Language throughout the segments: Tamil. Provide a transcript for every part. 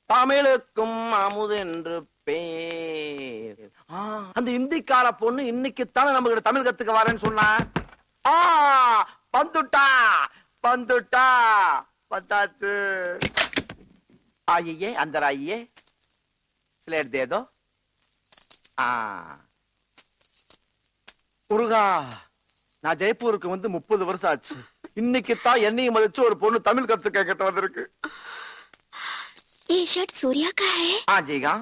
தமிழுக்கும் அமுதென்று பேர். அந்த இந்திக்கார பொண்ணு இன்னைக்குத்தானே நம்ம கிட்ட தமிழ் கத்துக்க வரேன்னு சொன்னா. வந்துட்டா வந்துட்டா வந்தாச்சு. आइए अंदर आइए, स्लेट दे दो. முருகா, நான் ஜெய்ப்பூருக்கு வந்து 30 வருஷம் ஆச்சு. இன்னைக்கு தான் என்னையும் மதிச்சு ஒரு பொண்ணு தமிழ் கத்துக்க கிட்ட வந்திருக்கு. ये शर्ट सूर्या का है? हाँ जीगा.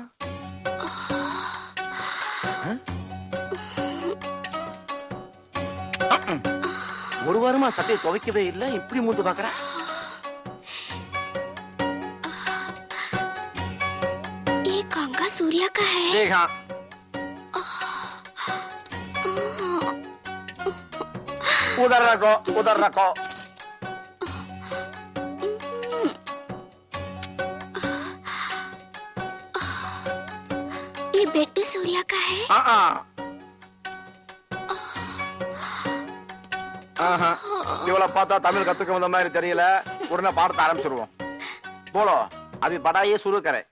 ஒரு வாரமா சட்டையை துவைக்கவே இல்லை, இப்படி மூந்து பாக்குற. ये कंगा सूर्या का है? जीगा. उधर रखो, उधर रखो. ये बेड सूर्या का है? இவ்வளவு பார்த்தா தமிழ் கத்துக்க வந்த மாதிரி தெரியல. உடனே பாடத்தை ஆரம்பிச்சிருவோம். போலோ अभी पढ़ाइए शुरू करें.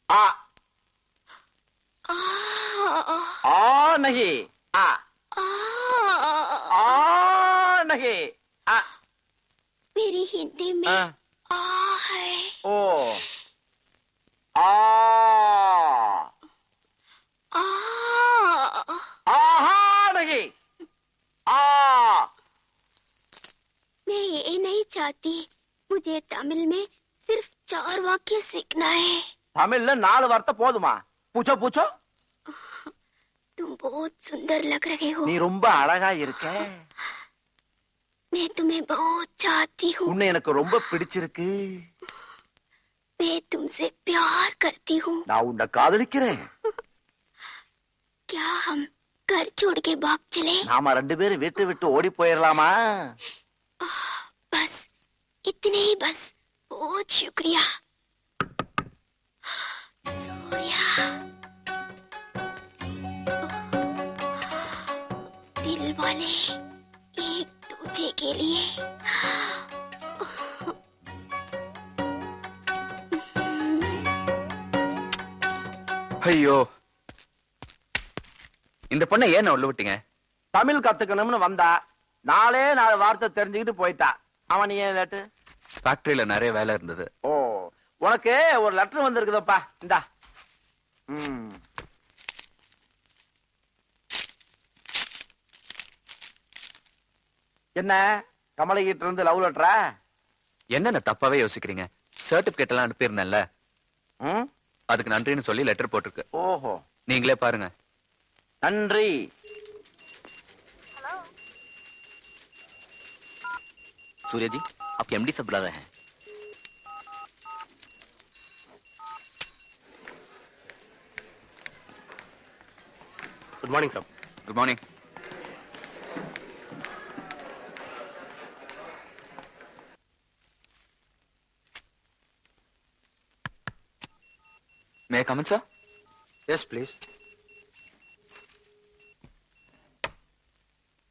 आ नहीं, आ नहीं, आ. मेरी हिंदी में आ है. ओ आ आहा नहीं, आ. मैं ये नहीं चाहती. मुझे तमिल में सिर्फ 4 वाक्य सीखना है. तमिल 4 वार्ता போதுமா? पूछो पूछो. तुम बहुत सुंदर लग रहे हो. நீ ரொம்ப அழகா இருக்க. मैं तुम्हें बहुत चाहती हूँ. உன்னை எனக்கு ரொம்ப பிடிச்சிருக்கு. मैं तुमसे प्यार करती हूँ. நான் உன்னை காதலிக்கிறேன். क्या हम घर छोड़ के भाग चले? நாம 2 பேரும் வீட்டை விட்டு ஓடி போயிரலாமா? बस इतने ही, बस. बहुत शुक्रिया सूर्या. दिल वाले एक दूजे के लिए. ஐயோ, இந்த பொண்ணை ஏன் உள்ள விட்டீங்க? தமிழ் கத்துக்கணும்னு வந்தா 4 வார்த்தை தெரிஞ்சுக்கிட்டு போயிட்டா. அவன் நீ ஏன் லேட்டு? ஃபேக்டரியில நிறைய வேலை இருந்தது. ஓ, உனக்கு ஒரு லெட்டர் வந்திருக்குதப்பா, இந்தா. என்ன கமலகிட்ட இருந்து லவ் லெட்டரா? என்னென்ன தப்பாவே யோசிக்கிறீங்க? சர்டிபிகேட் எல்லாம் அனுப்பியிருந்தேன்ல, அதுக்கு நன்றின்னு சொல்லி லெட்டர் போட்டிருக்கு. ஓஹோ, நீங்களே பாருங்க. நன்றி. सूर्या जी, आपके एमडी से बुला रहे हैं. Good morning sir. Good morning. May I come in, sir? Yes please.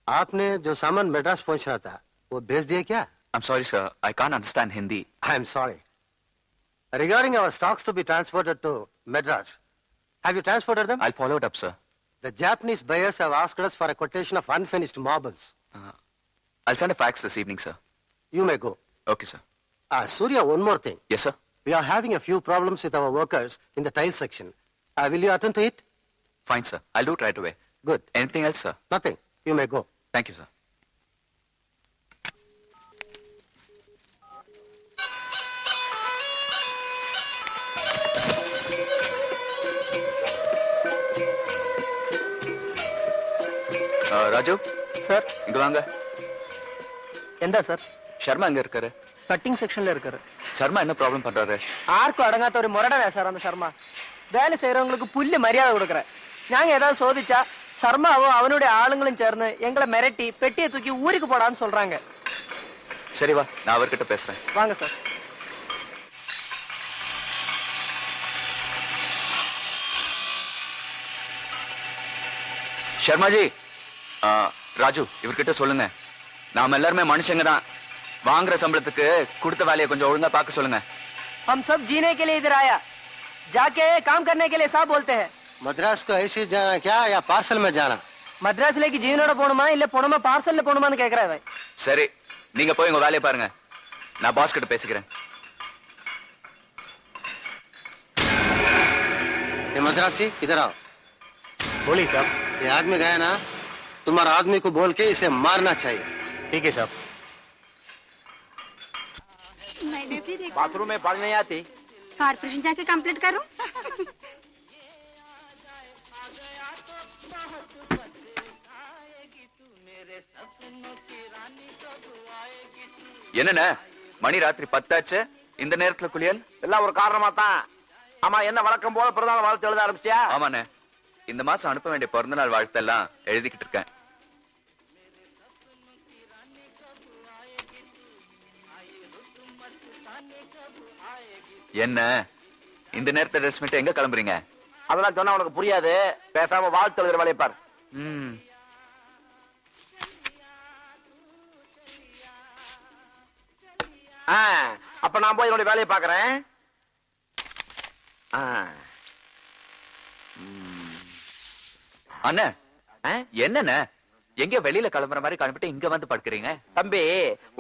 आपने जो सामान मद्रास पहुंच रहा था वो भेज दिया क्या? I'm sorry, sir. I can't understand Hindi. I am sorry. Regarding our stocks to be transported to Madras, have you transported them? I'll follow it up, sir. The Japanese buyers have asked us for a quotation of unfinished marbles. I'll send a fax this evening, sir. You may go. Okay, sir. Surya, one more thing. Yes, sir. We are having a few problems with our workers in the tile section. Will you attend to it? Fine, sir. I'll do it right away. Good. Anything else, sir? Nothing. You may go. Thank you, sir. Raju sir, இங்க வாங்க. எந்த சார்? ஷர்மா எங்க இருக்காரு? கட்டிங் செக்ஷன்ல இருக்காரு. ஷர்மா என்ன ப்ராப்ளம் பண்றாரு? ஆர்க்கும் அடங்காத ஒரு முரடனே சார் அந்த சர்மா. வேலை செய்யறவங்களுக்கு புல்லு மரியாதை கொடுக்குற. நாங்க ஏதாவது சோதிச்சா சர்மாவும் அவனுடைய ஆளுங்களும் சேர்ந்து எங்களை மிரட்டி பெட்டியை தூக்கி ஊருக்கு போடான்னு சொல்றாங்க. சரி வா, நான் அவர்கிட்ட பேசுறேன். வாங்க சார். ஷர்மாஜி, ராஜு இவர்கிட்ட சொல்லுங்க, நாம எல்லாருமே மனுஷங்க தான். வாங்குற சம்பளத்துக்கு கொடுத்த வேலையை கொஞ்சம் ஒழுங்கா பார்க்க சொல்லுங்க. हम सब जीने के लिए इधर आया, जाके काम करने के लिए साहब बोलते हैं. मद्रास को ऐसे जाना क्या या पार्सल में जाना? மദ്രാസിലേക്ക് ജീവനോட போணுமா இல்ல போணுமா பார்சல்ல போணுமான்னு கேக்குறான். சரி நீங்க போய் உங்க வேலையை பாருங்க, நான் பாஸ் கிட்ட பேசிக்கிறேன். ये मद्रासी इधर आओ. बोलिए साहब. ये आदमी गया ना, तुम्हारा आदमी को बोल के इसे मारना चाहिए. ठीक है साहब. बाथरूम में पानी नहीं आती? कॉर्पोरेशन जाके कंप्लीट करूं? என்னண்ணே மணி ராத்திரி 10 ஆச்சு, இந்த நேரத்துல குளியல்? எல்லாம் ஒரு காரணமா தான். ஆமா, என்ன வழக்கம் போல பிறந்தநாள் வாழ்த்து எழுத ஆரம்பிச்சியா? ஆமாண்ணே, இந்த மாசம் அனுப்ப வேண்டிய பிறந்தநாள் வாழ்த்தெல்லாம் எழுதிக்கிட்டு இருக்கேன். என்ன இந்த நேரத்துல ட்ரெஸ் பண்ணிட்டு எங்க கிளம்புறீங்க? அதெல்லாம் சொன்னா உனக்கு புரியாது. பேசாம வாழ்த்து எழுதுற வேலையை பாரு. ம், அப்ப நான் போய் என்னுடைய வேலையை பாக்குறேன். அண்ணே என்னண்ணே எங்க வெளியில கிளம்புற மாதிரி கிளம்பிட்டு இங்க வந்து படுக்கிறீங்க? தம்பி,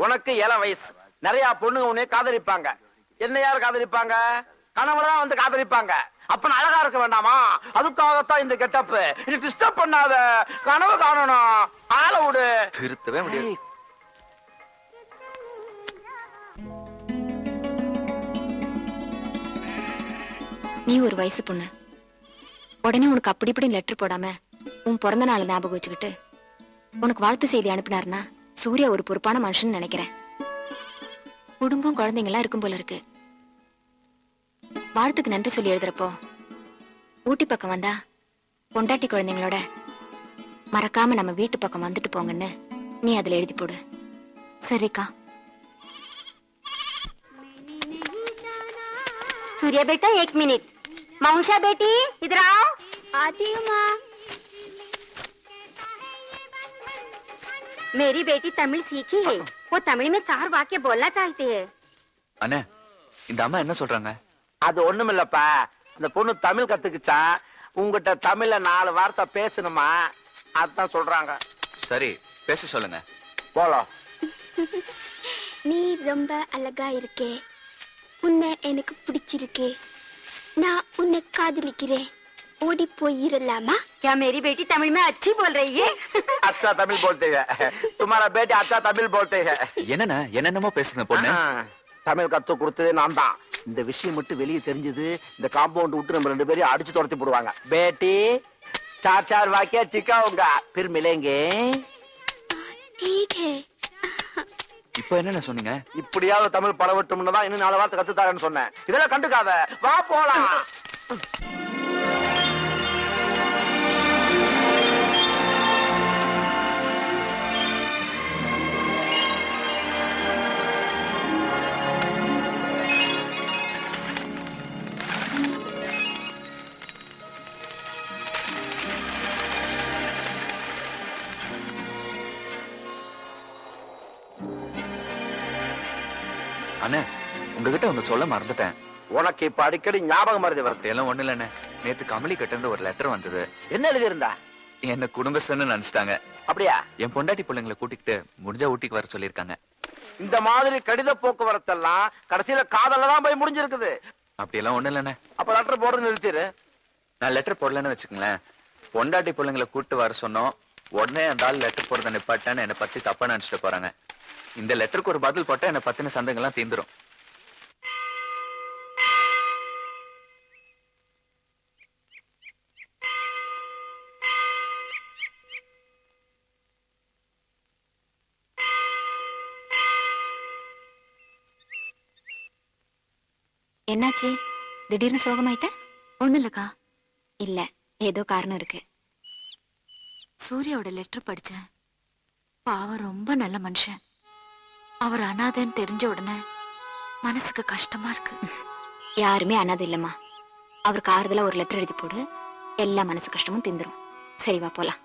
உனக்கு 7 வயசு, நிறைய பொண்ணுங்க உன்னை காதலிப்பாங்க. என்ன யார் காதலிப்பாங்க? கணவன் வந்து காதலிப்பாங்க. அப்ப நான் அழகா இருக்க வேண்டாமா? அதுக்காகத்தான் இந்த கெட்டப். நீ டிஸ்டர்ப் பண்ணாத, கனவு காணணும். ஆள விடு. திருத்தவே முடியாது. நீ ஒரு வயசு பொண்ணு, உடனே உனக்கு அப்படி இப்படி லெட்டர் போடாம உன் பிறந்த நாள் ஞாபகம் வச்சுக்கிட்டு உனக்கு வாழ்த்து செய்தி அனுப்பினாருன்னா சூர்யா ஒரு பொறுப்பான மனுஷன் நினைக்கிறேன். குடும்பம் குழந்தைங்க எல்லாம் இருக்கும் போல இருக்கு. வாழ்த்துக்கு நன்றி சொல்லி எழுதுறப்போ ஊட்டி பக்கம் வந்தா பொண்டாட்டி குழந்தைங்களோட மறக்காம நம்ம வீட்டு பக்கம் வந்துட்டு போங்கன்னு நீ அதுல எழுதி போடு. சரிக்கா? सूर्या बेटा 1 मिनट. माउंशा बेटी इधर आओ. आती हूँ माँ. मेरी बेटी तमिल सीखी है. वो तमिल में 4 वाक्य बोलना चाहती है. அண்ணே இந்த அம்மா என்ன சொல்றாங்க? அது ஒண்ணுமில்லப்பா, அந்த பொண்ணு தமிழ் கத்துக்குச்சா, உங்ககிட்ட தமிழ்ல 4 வார்த்தை பேசணுமா, அதான் சொல்றாங்க. சரி பேச சொல்லுங்க. போலாம். நீ ரொம்ப அழகா இருக்கே, உன்னை எனக்கு பிடிச்சிருக்கே, நான் உன்னை காதலிக்கிறேன், ஓடி போயிரலாமா? क्या मेरी बेटी तमिल में अच्छी बोल रही है? अच्छा तमिल बोलते हैं. तुम्हारा बेटी अच्छा तमिल बोलते हैं. என்னண்ணே என்னென்னமோ பேசுங்க பொண்ணு. தமிழ் கத்து கொடுத்தது நான் தான். இந்த விஷயம் மட்டும் வெளியே தெரிஞ்சது, இந்த காம்பவுண்ட் விட்டு நம்ம 2 பேரையும் அடிச்சு துரத்தி போடுவாங்க. बेटी 4 वाक्य सिखाऊंगा, फिर मिलेंगे. ठीक है. இப்போ என்னண்ணே சொன்னீங்க? இப்படியாவது தமிழ் பரவட்டும்னு தான் இன்னும் 4 வார்த்தை கத்துத்தாரன்னு சொன்னேன். இதெல்லாம் கண்டுக்காத, வா போலாம். அண்ணே உங்ககிட்ட ஒண்ணு சொல்ல மறந்துட்டேன். உனக்கு இப்ப அடிக்கடி ஞாபகம் மறதி வருது. எல்லாம் ஒண்ணு இல்லண்ணே, நேத்து கமலி கிட்ட இருந்து ஒரு லெட்டர் வந்தது. என்ன எழுதி இருந்தா? என்ன குடும்பஸ்தன்னு நினைச்சிட்டாங்க. அப்படியா? என் பொண்டாட்டி பிள்ளைங்களை கூட்டிக்கிட்டு முடிஞ்சா ஊட்டிக்கு வர சொல்லிருக்காங்க. இந்த மாதிரி கடித போக்குவரத்தெல்லாம் கடைசியில காதல்ல தான் போய் முடிஞ்சிருக்குது. அப்படியெல்லாம் ஒண்ணு இல்லண்ணே. அப்ப லெட்டர் போடுறது நிறுத்திடு. நான் லெட்டர் போடலன்னு வச்சுக்கங்களேன், பொண்டாட்டி பிள்ளைங்களை கூட்டு வர சொன்னோம், உடனே அந்த ஆள் லெட்டர் போடுறத நிப்பாட்டான்னு என்னை பத்தி தப்பா நினைச்சிட்டு போறாங்க. இந்த லெட்டருக்கு ஒரு பதில் போட்டா என்னை பத்தின சந்தேகம்லாம் தீந்துரும். என்னாச்சு? திடீர்னு சோகமாயிட்ட? ஒண்ணு இல்லக்கா. இல்ல, ஏதோ காரணம் இருக்கு. சூர்யாவோட லெட்டர் படிச்சேன். பாவம், ரொம்ப நல்ல மனுஷன். அவர் அனாதைன்னு தெரிஞ்ச உடனே மனசுக்கு கஷ்டமா இருக்கு. யாருமே அனாதை இல்லம்மா. அவருக்கு ஆறுதலா ஒரு லெட்டர் எழுதி போடு, எல்லா மனசு கஷ்டமும் தீந்துரும். சரி வா போலாம்.